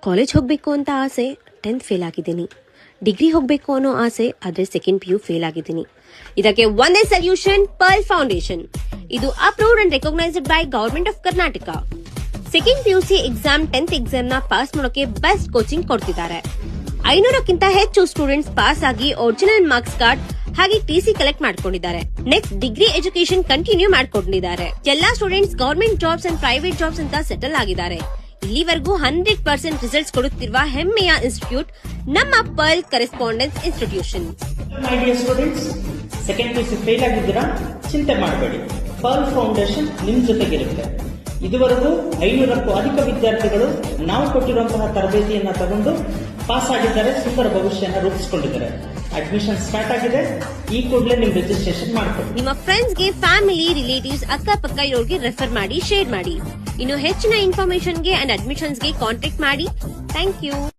College ಹೋಗ್ಬೇಕು ಅಂತ ಆಸೆ, 10th ಫೇಲ್ ಆಗಿದ್ದೀನಿ. ಡಿಗ್ರಿ ಹೋಗ್ಬೇಕು ಅನ್ನೋ ಆಸೆ, ಆದ್ರೆ ಸೆಕೆಂಡ್ PU ಫೇಲ್ ಆಗಿದ್ದೀನಿ. ಇದಕ್ಕೆ ಒಂದೇ ಸೊಲ್ಯೂಷನ್, ಪರ್ಲ್ ಫೌಂಡೇಶನ್. ಇದು approved and recognised by government of Karnataka. Second PUC exam 10th exam ನ ಪಾಸ್ ಮಾಡೋಕೆ ಬೆಸ್ಟ್ ಕೋಚಿಂಗ್ ಕೊಡ್ತಿದ್ದಾರೆ. 500ಕ್ಕಿಂತ ಹೆಚ್ಚು ಸ್ಟೂಡೆಂಟ್ಸ್ ಪಾಸ್ ಆಗಿ ಒರಿಜಿನಲ್ ಮಾರ್ಕ್ಸ್ ಕಾರ್ಡ್ ಹಾಗೆ TC ಕಲೆಕ್ಟ್ ಮಾಡ್ಕೊಂಡಿದ್ದಾರೆ. ನೆಕ್ಸ್ಟ್ ಡಿಗ್ರಿ ಎಜುಕೇಶನ್ ಕಂಟಿನ್ಯೂ ಮಾಡ್ಕೊಂಡಿದ್ದಾರೆ. ಎಲ್ಲಾ students government jobs and private jobs ಅಂತ ಸೆಟಲ್ ಆಗಿದ್ದಾರೆ. ಇಲ್ಲಿವರೆಗೂ 100% ರಿಸಲ್ಟ್ಸ್ ಕೊಡುತ್ತಿರುವ ಹೆಮ್ಮೆಯ ಇನ್ಸ್ಟಿಟ್ಯೂಟ್ ನಮ್ಮ pearl correspondence institution. My dear students, second PUC fail ಆಗಿದ್ದೀರಾ? ಚಿಂತೆ ಮಾಡಬೇಡಿ, ಪರ್ಲ್ ಫೌಂಡೇಶನ್ ನಿಮ್ ಜೊತೆಗಿರುತ್ತೆ. ಇದುವರೆಗೂ 500ಕ್ಕೂ ಅಧಿಕ ವಿದ್ಯಾರ್ಥಿಗಳು ನಾವು ಕೊಟ್ಟಿರುವಂತಹ ತರಬೇತಿಯನ್ನ ತಗೊಂಡು ಪಾಸ್ ಆಗಿದ್ದಾರೆ, ಸುಂದರ ಭವಿಷ್ಯನ ರೂಪಿಸಿಕೊಂಡಿದ್ದಾರೆ. ಅಡ್ಮಿಷನ್ ಸ್ಟಾರ್ಟ್ ಆಗಿದೆ. ಈ ಕೂಡಲೇ ನಿಮ್ ರಿಜಿಸ್ಟ್ರೇಷನ್ ಮಾಡ್ಕೊಳ್ಳಿ. ನಿಮ್ಮ ಫ್ರೆಂಡ್ಸ್ಗೆ, ಫ್ಯಾಮಿಲಿ, ರಿಲೇಟಿವ್ಸ್, ಅಕ್ಕಪಕ್ಕ ಇರೋರಿಗೆ ರೆಫರ್ ಮಾಡಿ, ಶೇರ್ ಮಾಡಿ. ಇನ್ನು ಹೆಚ್ಚಿನ ಇನ್ಫಾರ್ಮೇಶನ್ಗೆ ಅಂಡ್ ಅಡ್ಮಿಷನ್ಸ್ಗೆ ಕಾಂಟ್ಯಾಕ್ಟ್ ಮಾಡಿ. Thank you.